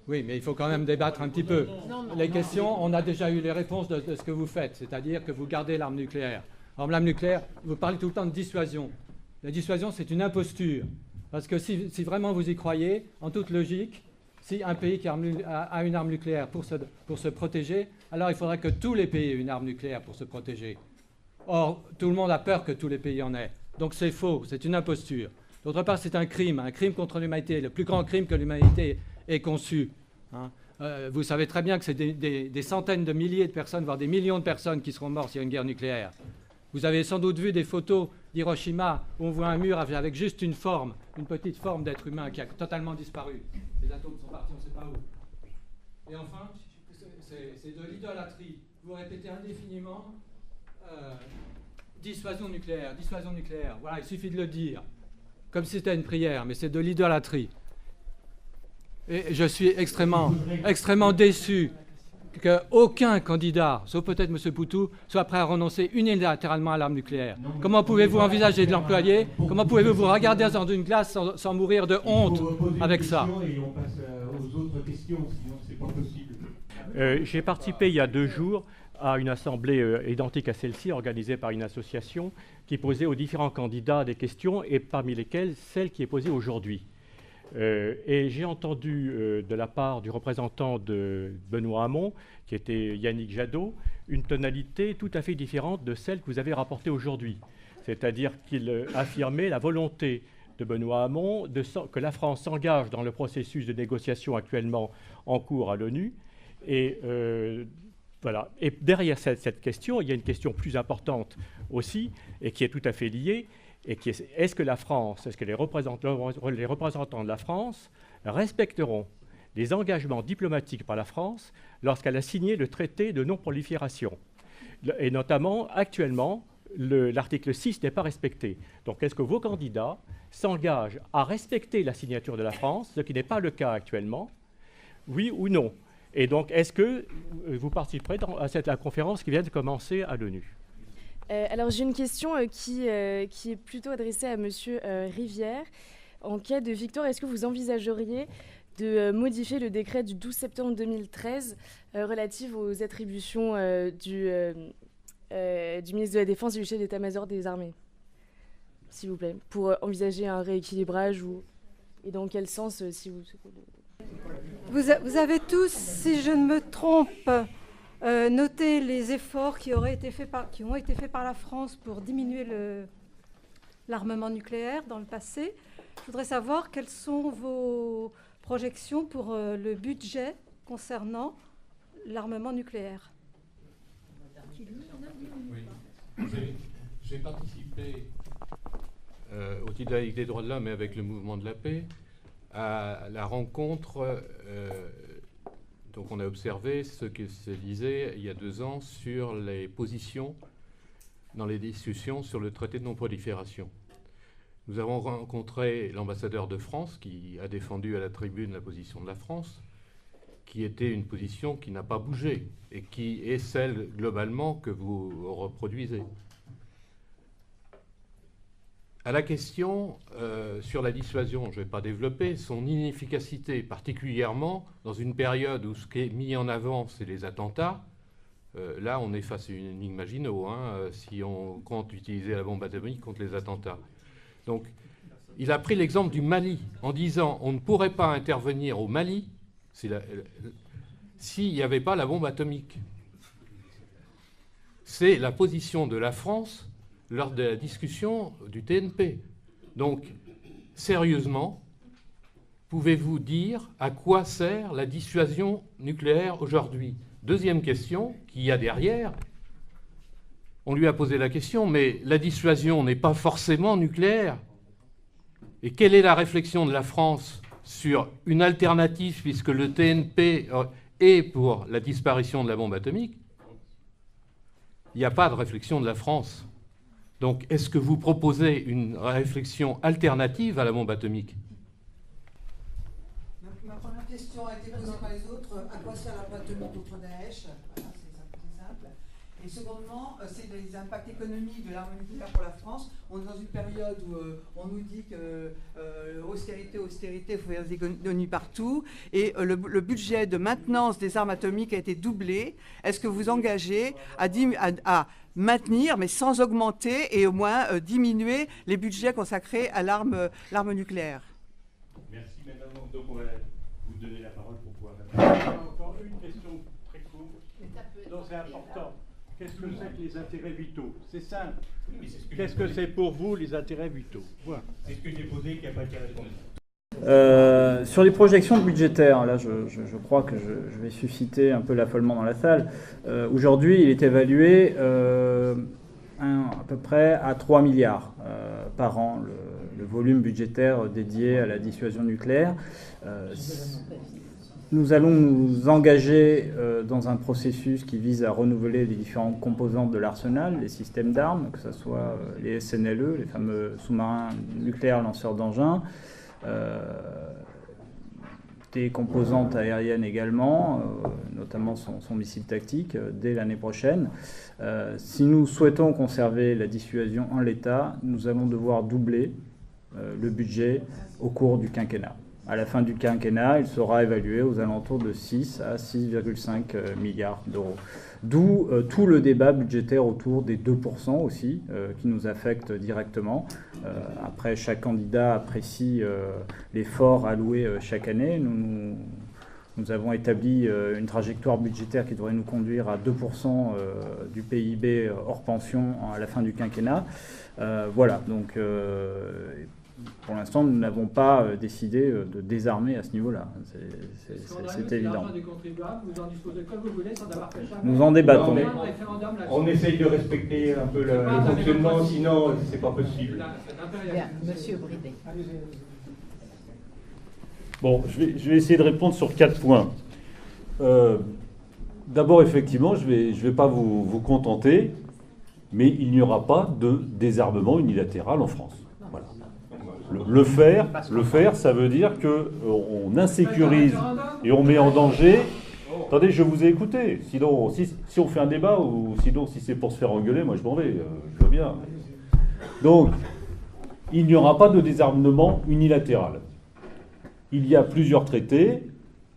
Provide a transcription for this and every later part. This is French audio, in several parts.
Oui, mais il faut quand même débattre un petit peu. Les questions, on a déjà eu les réponses de ce que vous faites, c'est-à-dire que vous gardez l'arme nucléaire. Alors, l'arme nucléaire, vous parlez tout le temps de dissuasion. La dissuasion, c'est une imposture. Parce que si vraiment vous y croyez, en toute logique, si un pays qui a une arme nucléaire pour se protéger, alors il faudra que tous les pays aient une arme nucléaire pour se protéger. Or, tout le monde a peur que tous les pays en aient. Donc c'est faux, c'est une imposture. D'autre part, c'est un crime contre l'humanité, le plus grand crime que l'humanité ait conçu. Hein. Vous savez très bien que c'est des centaines de milliers de personnes, voire des millions de personnes qui seront mortes s'il y a une guerre nucléaire. Vous avez sans doute vu des photos d'Hiroshima où on voit un mur avec juste une forme, une petite forme d'être humain qui a totalement disparu. Les atomes sont partis, on ne sait pas où. Et enfin, c'est de l'idolâtrie. Vous répétez indéfiniment dissuasion nucléaire, dissuasion nucléaire. Voilà, il suffit de le dire. Comme si c'était une prière, mais c'est de l'idolâtrie. Et je suis extrêmement déçu qu'aucun candidat, sauf peut-être M. Poutou, soit prêt à renoncer unilatéralement à l'arme nucléaire. Comment pouvez-vous envisager de l'employer? Comment pouvez-vous vous regarder dans une glace sans mourir de honte avec ça? Et on passe aux autres questions, sinon c'est pas possible. J'ai participé il y a 2 jours à une assemblée identique à celle-ci, organisée par une association, qui posait aux différents candidats des questions, et parmi lesquelles celle qui est posée aujourd'hui. Et j'ai entendu de la part du représentant de Benoît Hamon, qui était Yannick Jadot, une tonalité tout à fait différente de celle que vous avez rapportée aujourd'hui. C'est-à-dire qu'il affirmait la volonté de Benoît Hamon que la France s'engage dans le processus de négociation actuellement en cours à l'ONU. Et voilà. Et derrière cette question, il y a une question plus importante aussi, et qui est tout à fait liée, et qui est-ce que la France, est-ce que les représentants de la France respecteront les engagements diplomatiques par la France lorsqu'elle a signé le traité de non-prolifération? Et notamment, actuellement, l'article 6 n'est pas respecté. Donc, est-ce que vos candidats s'engagent à respecter la signature de la France, ce qui n'est pas le cas actuellement, oui ou non? Et donc, est-ce que vous participerez à la conférence qui vient de commencer à l'ONU? Alors, j'ai une question qui est plutôt adressée à M. Rivière. En cas de victoire, est-ce que vous envisageriez de modifier le décret du 12 septembre 2013 relatif aux attributions du ministre de la Défense et du chef d'état-major des armées, s'il vous plaît, pour envisager un rééquilibrage et dans quel sens, si vous... Vous avez tous, si je ne me trompe, noté les efforts qui ont été faits par la France pour diminuer l'armement nucléaire dans le passé. Je voudrais savoir quelles sont vos projections pour le budget concernant l'armement nucléaire. Oui. J'ai participé au titre de la Ligue des droits de l'homme et avec le mouvement de la paix à la rencontre. Donc on a observé ce qui se disait il y a 2 ans sur les positions dans les discussions sur le traité de non-prolifération. Nous avons rencontré l'ambassadeur de France qui a défendu à la tribune la position de la France, qui était une position qui n'a pas bougé et qui est celle globalement que vous reproduisez. À la question sur la dissuasion, je ne vais pas développer, son inefficacité, particulièrement dans une période où ce qui est mis en avant, c'est les attentats. Là, on est face à une énigme Maginot, si on compte utiliser la bombe atomique contre les attentats. Donc, il a pris l'exemple du Mali en disant on ne pourrait pas intervenir au Mali s'il n'y avait pas la bombe atomique. C'est la position de la France lors de la discussion du TNP. Donc, sérieusement, pouvez-vous dire à quoi sert la dissuasion nucléaire aujourd'hui? Deuxième question qu'il y a derrière, on lui a posé la question, mais la dissuasion n'est pas forcément nucléaire. Et quelle est la réflexion de la France sur une alternative, puisque le TNP est pour la disparition de la bombe atomique? Il n'y a pas de réflexion de la France. Donc, est-ce que vous proposez une réflexion alternative à la bombe atomique? Ma première question a été posée par les autres. À quoi sert la bombe atomique contre Daesh? Voilà, c'est simple. Et secondement, c'est les impacts économiques de l'arme nucléaire pour la France. On est dans une période où on nous dit que austérité, il faut faire des économies partout. Et le budget de maintenance des armes atomiques a été doublé. Est-ce que vous engagez à maintenir, mais sans augmenter, et au moins diminuer les budgets consacrés à l'arme nucléaire? Merci, madame. Donc, on va vous donner la parole pour pouvoir répondre. Encore une question très courte. Non, c'est important. Qu'est-ce que c'est que les intérêts vitaux? C'est simple. Qu'est-ce que c'est pour vous, les intérêts vitaux? Voilà. C'est ce que j'ai posé qui n'a pas été répondu. Sur les projections budgétaires, là je crois que je vais susciter un peu l'affolement dans la salle. Aujourd'hui, il est évalué à peu près à 3 milliards par an, le volume budgétaire dédié à la dissuasion nucléaire. Nous allons nous engager dans un processus qui vise à renouveler les différentes composantes de l'arsenal, les systèmes d'armes, que ce soit les SNLE, les fameux sous-marins nucléaires lanceurs d'engins, des composantes aériennes également, notamment son missile tactique, dès l'année prochaine. Si nous souhaitons conserver la dissuasion en l'état, nous allons devoir doubler le budget au cours du quinquennat. À la fin du quinquennat, il sera évalué aux alentours de 6 à 6,5 milliards d'euros. D'où tout le débat budgétaire autour des 2% aussi, qui nous affecte directement. Après, chaque candidat apprécie l'effort alloué chaque année. Nous avons établi une trajectoire budgétaire qui devrait nous conduire à 2% du PIB hors pension à la fin du quinquennat. Voilà, donc pour l'instant, nous n'avons pas décidé de désarmer à ce niveau-là. C'est évident. Nous en débattons. On essaye de respecter un peu le fonctionnement, sinon c'est pas possible. Bien, Monsieur Bridet. Bon, je vais essayer de répondre sur 4 points. D'abord, effectivement, je vais pas vous contenter, mais il n'y aura pas de désarmement unilatéral en France. Voilà. Le faire, ça veut dire qu'on insécurise et on met en danger. Attendez, je vous ai écouté. Sinon, si on fait un débat, ou sinon, si c'est pour se faire engueuler, moi je m'en vais. Je veux bien. Donc, il n'y aura pas de désarmement unilatéral. Il y a plusieurs traités.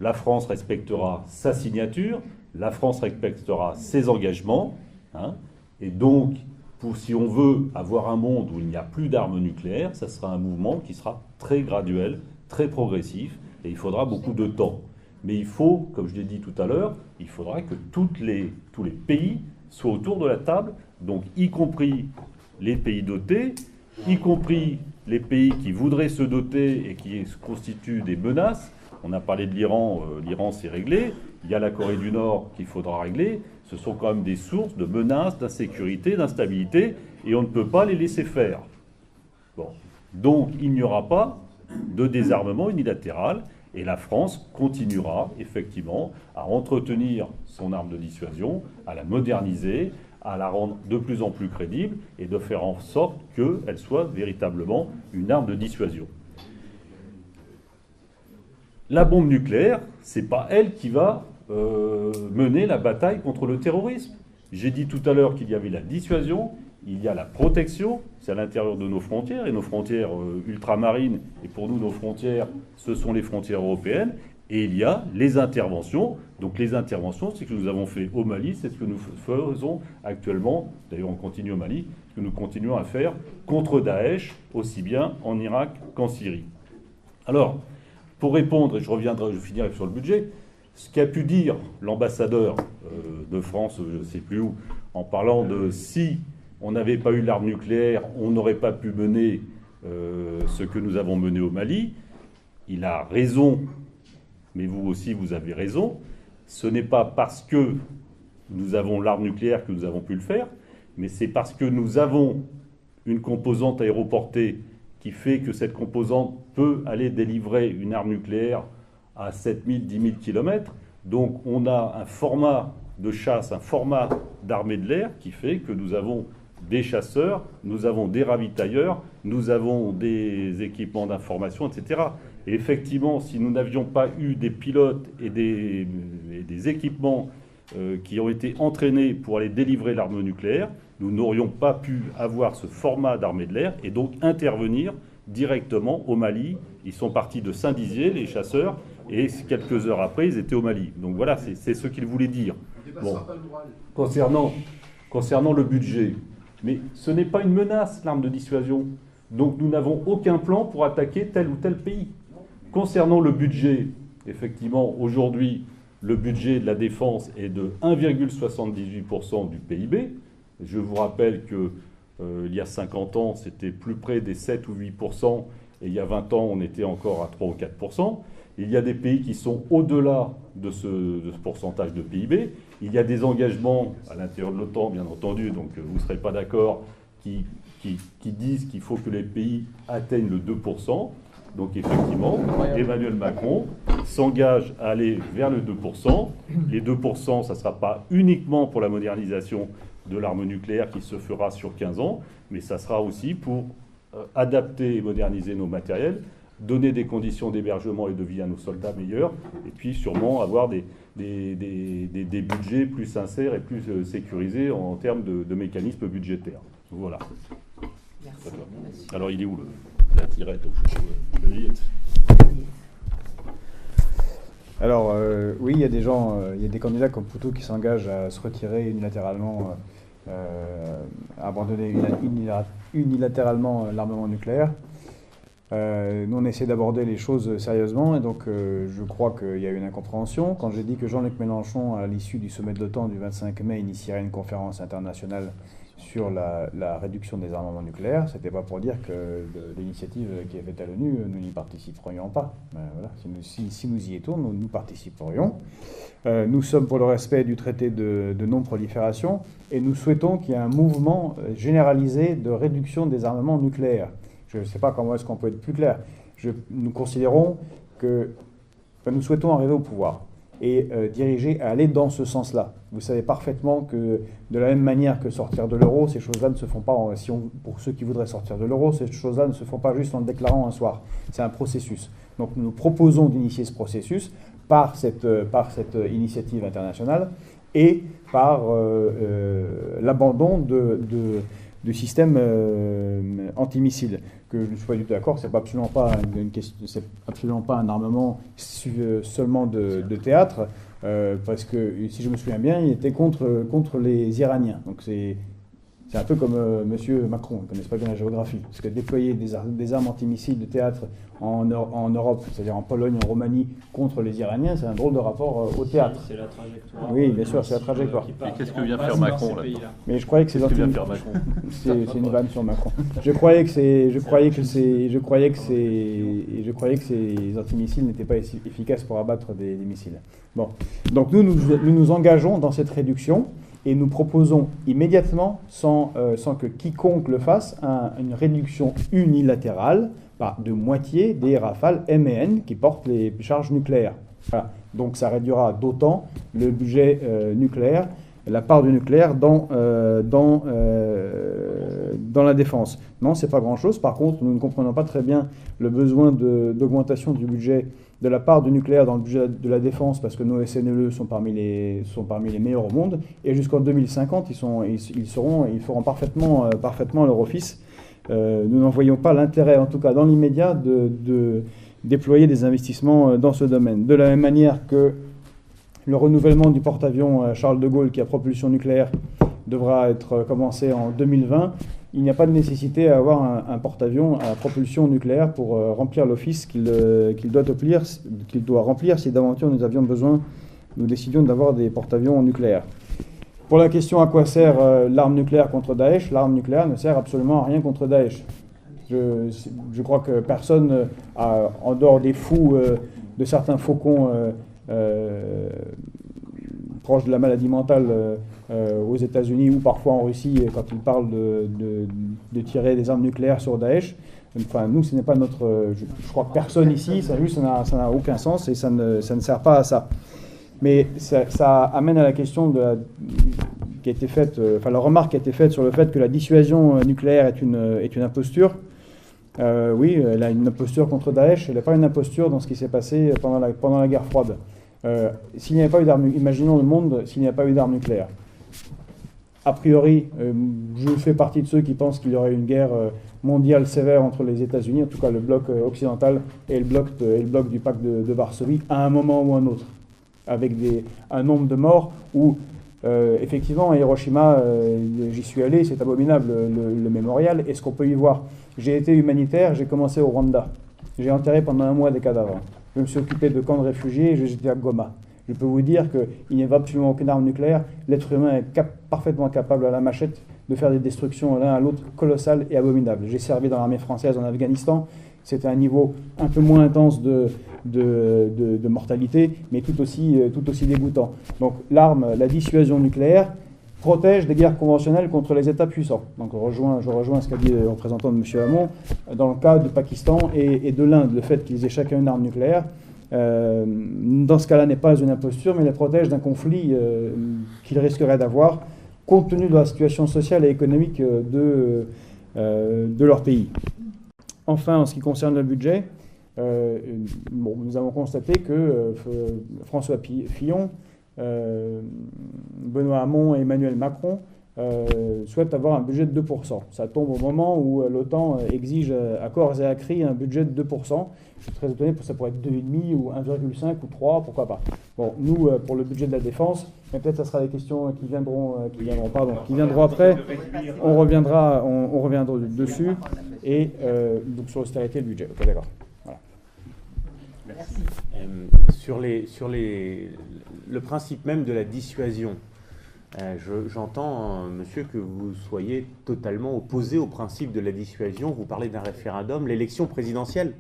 La France respectera sa signature. La France respectera ses engagements. Hein, et donc, si on veut avoir un monde où il n'y a plus d'armes nucléaires, ça sera un mouvement qui sera très graduel, très progressif, et il faudra beaucoup de temps. Mais il faut, comme je l'ai dit tout à l'heure, il faudra que tous les pays soient autour de la table, donc y compris les pays dotés, y compris les pays qui voudraient se doter et qui constituent des menaces. On a parlé de l'Iran, l'Iran c'est réglé, il y a la Corée du Nord qu'il faudra régler. Ce sont quand même des sources de menaces, d'insécurité, d'instabilité, et on ne peut pas les laisser faire. Bon. Donc il n'y aura pas de désarmement unilatéral, et la France continuera effectivement à entretenir son arme de dissuasion, à la moderniser, à la rendre de plus en plus crédible, et de faire en sorte qu'elle soit véritablement une arme de dissuasion. La bombe nucléaire, c'est pas elle qui va mener la bataille contre le terrorisme. J'ai dit tout à l'heure qu'il y avait la dissuasion, il y a la protection, c'est à l'intérieur de nos frontières, et nos frontières ultramarines, et pour nous, nos frontières, ce sont les frontières européennes, et il y a les interventions. Donc les interventions, c'est ce que nous avons fait au Mali, c'est ce que nous faisons actuellement, d'ailleurs on continue au Mali, ce que nous continuons à faire contre Daesh, aussi bien en Irak qu'en Syrie. Alors, pour répondre, et je finirai sur le budget, ce qu'a pu dire l'ambassadeur de France, je ne sais plus où, en parlant de si on n'avait pas eu l'arme nucléaire, on n'aurait pas pu mener ce que nous avons mené au Mali, il a raison, mais vous aussi vous avez raison. Ce n'est pas parce que nous avons l'arme nucléaire que nous avons pu le faire, mais c'est parce que nous avons une composante aéroportée qui fait que cette composante peut aller délivrer une arme nucléaire à 7000, 10 000 km. Donc on a un format de chasse, un format d'armée de l'air qui fait que nous avons des chasseurs, nous avons des ravitailleurs, nous avons des équipements d'information, etc. Et effectivement, si nous n'avions pas eu des pilotes et des équipements qui ont été entraînés pour aller délivrer l'arme nucléaire, nous n'aurions pas pu avoir ce format d'armée de l'air et donc intervenir directement au Mali. Ils sont partis de Saint-Dizier, les chasseurs, et quelques heures après, ils étaient au Mali. Donc voilà, c'est ce qu'ils voulaient dire. Bon. Concernant le budget, mais ce n'est pas une menace, l'arme de dissuasion. Donc nous n'avons aucun plan pour attaquer tel ou tel pays. Concernant le budget, effectivement, aujourd'hui, le budget de la défense est de 1,78% du PIB. Je vous rappelle qu'il y a 50 ans, c'était plus près des 7 ou 8%, et il y a 20 ans, on était encore à 3 ou 4%. Il y a des pays qui sont au-delà de ce pourcentage de PIB. Il y a des engagements à l'intérieur de l'OTAN, bien entendu, donc vous ne serez pas d'accord, qui disent qu'il faut que les pays atteignent le 2%. Donc effectivement, Emmanuel Macron s'engage à aller vers le 2%. Les 2%, ça ne sera pas uniquement pour la modernisation de l'arme nucléaire qui se fera sur 15 ans, mais ça sera aussi pour adapter et moderniser nos matériels, donner des conditions d'hébergement et de vie à nos soldats meilleures, et puis sûrement avoir des budgets plus sincères et plus sécurisés en termes de mécanismes budgétaires. Voilà. Merci. Alors il est où la tirette? Alors oui, il y a des gens, il y a des candidats comme Poutou qui s'engagent à se retirer unilatéralement, à abandonner unilatéralement l'armement nucléaire. Nous, on essaie d'aborder les choses sérieusement, et donc je crois qu'il y a une incompréhension. Quand j'ai dit que Jean-Luc Mélenchon, à l'issue du sommet de l'OTAN du 25 mai, initierait une conférence internationale sur la réduction des armements nucléaires, c'était pas pour dire que de l'initiative qui est faite à l'ONU, nous n'y participerions pas. Voilà. Si nous y étions, nous participerions. Nous sommes pour le respect du traité de non-prolifération, et nous souhaitons qu'il y ait un mouvement généralisé de réduction des armements nucléaires. Je ne sais pas comment est-ce qu'on peut être plus clair. Nous considérons que nous souhaitons arriver au pouvoir et diriger à aller dans ce sens-là. Vous savez parfaitement que de la même manière que sortir de l'euro, ces choses-là ne se font pas, pour ceux qui voudraient sortir de l'euro, ces choses-là ne se font pas juste en le déclarant un soir. C'est un processus. Donc nous proposons d'initier ce processus par cette initiative internationale et par l'abandon du système antimissile. Que je ne suis pas du tout d'accord, c'est absolument pas un armement seulement de théâtre, parce que si je me souviens bien, il était contre les Iraniens. Donc c'est un peu comme M. Macron, ils ne connaissent pas bien la géographie. Parce que déployer des armes antimissiles de théâtre en Europe, c'est-à-dire en Pologne, en Roumanie, contre les Iraniens, c'est un drôle de rapport au théâtre. C'est la trajectoire. Oui, bien sûr, c'est la trajectoire. Et qu'est-ce que vient faire Macron là? Mais je croyais que c'est une vanne sur Macron. Je croyais que ces antimissiles n'étaient pas efficaces pour abattre des missiles. Bon, donc nous nous engageons dans cette réduction. Et nous proposons immédiatement, sans que quiconque le fasse, une réduction unilatérale de moitié des Rafales M&N qui portent les charges nucléaires. Voilà. Donc ça réduira d'autant le budget nucléaire, la part du nucléaire dans la défense. Non, c'est pas grand-chose. Par contre, nous ne comprenons pas très bien le besoin d'augmentation du budget de la part du nucléaire dans le budget de la défense, parce que nos SNLE sont parmi les meilleurs au monde, et jusqu'en 2050, ils feront parfaitement leur office. Nous n'en voyons pas l'intérêt, en tout cas dans l'immédiat, de déployer des investissements dans ce domaine. De la même manière que le renouvellement du porte-avions Charles de Gaulle, qui a propulsion nucléaire, devra être commencé en 2020, il n'y a pas de nécessité à avoir un porte-avions à propulsion nucléaire pour remplir l'office qu'il doit remplir si d'aventure nous décidions d'avoir des porte-avions nucléaires. Pour la question à quoi sert l'arme nucléaire contre Daesh, l'arme nucléaire ne sert absolument à rien contre Daesh. Je crois que personne, en dehors des fous, de certains faucons proches de la maladie mentale aux États-Unis ou parfois en Russie, quand ils parlent de tirer des armes nucléaires sur Daesh. Enfin, nous, ce n'est pas notre... Je crois que personne ici, ça n'a aucun sens et ça ne sert pas à ça. Mais ça amène à la question qui a été faite, la remarque qui a été faite sur le fait que la dissuasion nucléaire est une imposture. Oui, elle a une imposture contre Daesh, elle n'a pas une imposture dans ce qui s'est passé pendant la guerre froide. S'il n'y avait pas eu d'armes, imaginons le monde s'il n'y a pas eu d'armes nucléaires. A priori, je fais partie de ceux qui pensent qu'il y aurait une guerre mondiale sévère entre les États-Unis, en tout cas le bloc occidental et le bloc du pacte de Varsovie, à un moment ou un autre, avec un nombre de morts où, effectivement, à Hiroshima, j'y suis allé, c'est abominable le mémorial, et ce qu'on peut y voir. J'ai été humanitaire, j'ai commencé au Rwanda. J'ai enterré pendant un mois des cadavres. Je me suis occupé de camps de réfugiés et j'étais à Goma. Je peux vous dire qu'il n'y a absolument aucune arme nucléaire. L'être humain est parfaitement capable à la machette de faire des destructions l'un à l'autre colossales et abominables. J'ai servi dans l'armée française en Afghanistan. C'était un niveau un peu moins intense de mortalité, mais tout aussi dégoûtant. Donc la dissuasion nucléaire, protège des guerres conventionnelles contre les États puissants. Donc je rejoins ce qu'a dit le représentant de M. Hamon, dans le cas du Pakistan et de l'Inde, le fait qu'ils aient chacun une arme nucléaire, dans ce cas-là n'est pas une imposture, mais les protège d'un conflit qu'ils risqueraient d'avoir, compte tenu de la situation sociale et économique de leur pays. Enfin, en ce qui concerne le budget, nous avons constaté que François Fillon, Benoît Hamon et Emmanuel Macron souhaitent avoir un budget de 2%. Ça tombe au moment où l'OTAN exige à corps et à cri un budget de 2%. Je suis très étonné, ça pourrait être 2,5 ou 1,5 ou 3, pourquoi pas. Bon, nous, pour le budget de la défense, mais peut-être ça sera des questions qui viendront après. On reviendra dessus. Et donc sur l'austérité et le budget. Ok, d'accord. Voilà. Merci. Sur le principe même de la dissuasion, j'entends, monsieur, que vous soyez totalement opposé au principe de la dissuasion. Vous parlez d'un référendum. L'élection présidentielle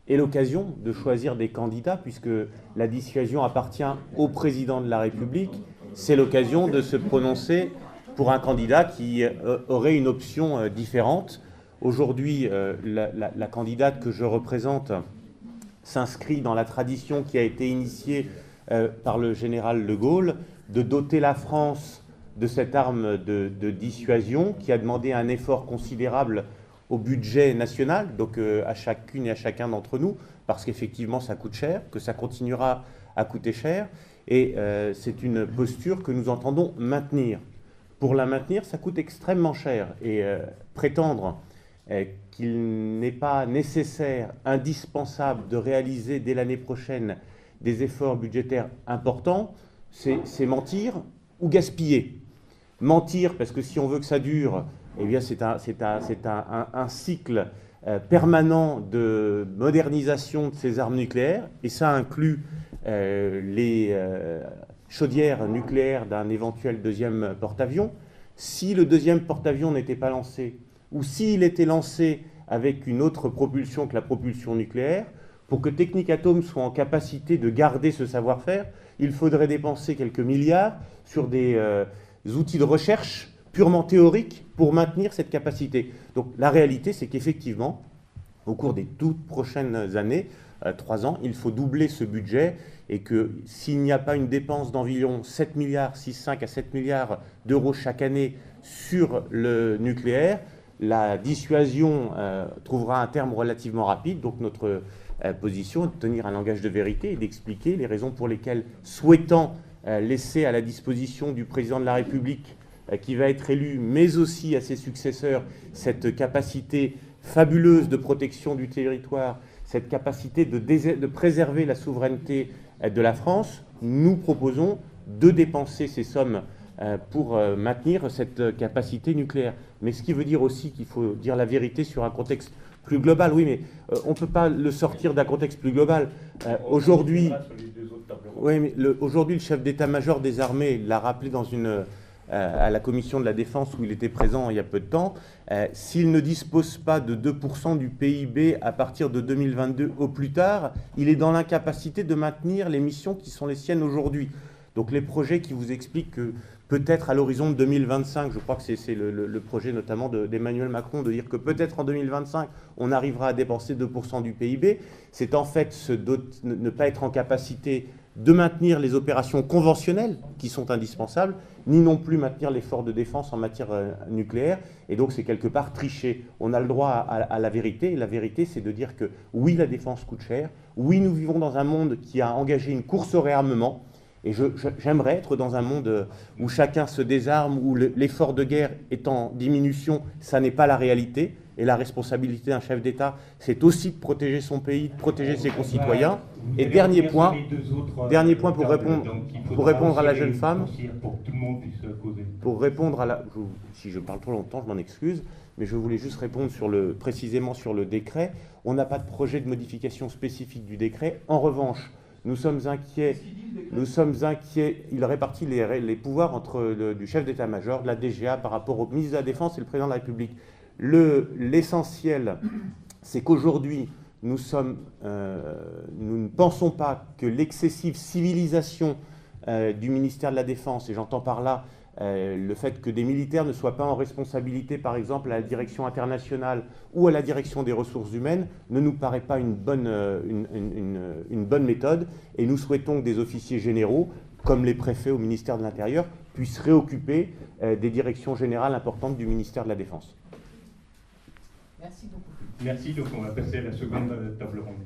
est l'occasion de choisir des candidats, puisque la dissuasion appartient au président de la République. C'est l'occasion de se prononcer pour un candidat qui aurait une option différente. Aujourd'hui, la candidate que je représente s'inscrit dans la tradition qui a été initiée par le général de Gaulle de doter la France de cette arme de dissuasion qui a demandé un effort considérable au budget national, donc à chacune et à chacun d'entre nous, parce qu'effectivement ça coûte cher, que ça continuera à coûter cher, et c'est une posture que nous entendons maintenir. Pour la maintenir, ça coûte extrêmement cher, et prétendre qu'il n'est pas nécessaire, indispensable de réaliser dès l'année prochaine des efforts budgétaires importants, c'est mentir ou gaspiller. Mentir parce que si on veut que ça dure, eh bien c'est un cycle permanent de modernisation de ces armes nucléaires, et ça inclut les chaudières nucléaires d'un éventuel deuxième porte-avions. Si le deuxième porte-avions n'était pas lancé, ou s'il était lancé avec une autre propulsion que la propulsion nucléaire, pour que Technip soit en capacité de garder ce savoir-faire, il faudrait dépenser quelques milliards sur des outils de recherche purement théoriques pour maintenir cette capacité. Donc la réalité, c'est qu'effectivement, au cours des toutes prochaines années, 3 ans, il faut doubler ce budget, et que s'il n'y a pas une dépense d'environ 5 à 7 milliards d'euros chaque année sur le nucléaire, la dissuasion trouvera un terme relativement rapide. Donc notre position est de tenir un langage de vérité et d'expliquer les raisons pour lesquelles, souhaitant laisser à la disposition du président de la République qui va être élu, mais aussi à ses successeurs, cette capacité fabuleuse de protection du territoire, cette capacité de préserver la souveraineté de la France, nous proposons de dépenser ces sommes pour maintenir cette capacité nucléaire. Mais ce qui veut dire aussi qu'il faut dire la vérité sur un contexte plus global. Oui, mais on ne peut pas le sortir d'un contexte plus global. Aujourd'hui, le chef d'état-major des armées l'a rappelé à la commission de la défense où il était présent il y a peu de temps, s'il ne dispose pas de 2% du PIB à partir de 2022 au plus tard, il est dans l'incapacité de maintenir les missions qui sont les siennes aujourd'hui. Donc les projets qui vous expliquent que peut-être à l'horizon de 2025, je crois que c'est le projet notamment d'Emmanuel Macron, de dire que peut-être en 2025, on arrivera à dépenser 2% du PIB, c'est en fait ne pas être en capacité de maintenir les opérations conventionnelles qui sont indispensables, ni non plus maintenir l'effort de défense en matière nucléaire. Et donc c'est quelque part tricher. On a le droit à la vérité, et la vérité c'est de dire que oui, la défense coûte cher, oui, nous vivons dans un monde qui a engagé une course au réarmement, et j'aimerais être dans un monde où chacun se désarme, où l'effort de guerre est en diminution. Ça n'est pas la réalité. Et la responsabilité d'un chef d'État, c'est aussi de protéger son pays, de protéger ses concitoyens. Et dernier point pour répondre à la jeune femme, pour répondre à la... Si je parle trop longtemps, je m'en excuse, mais je voulais juste répondre précisément sur le décret. On n'a pas de projet de modification spécifique du décret. En revanche, nous sommes inquiets, il répartit les pouvoirs entre du chef d'état-major, de la DGA, par rapport au ministre de la Défense et le président de la République. L'essentiel, c'est qu'aujourd'hui, nous ne pensons pas que l'excessive civilisation du ministère de la Défense, et j'entends par là le fait que des militaires ne soient pas en responsabilité, par exemple, à la direction internationale ou à la direction des ressources humaines, ne nous paraît pas une bonne méthode. Et nous souhaitons que des officiers généraux, comme les préfets au ministère de l'Intérieur, puissent réoccuper des directions générales importantes du ministère de la Défense. Merci beaucoup. Merci, donc on va passer à la seconde table ronde.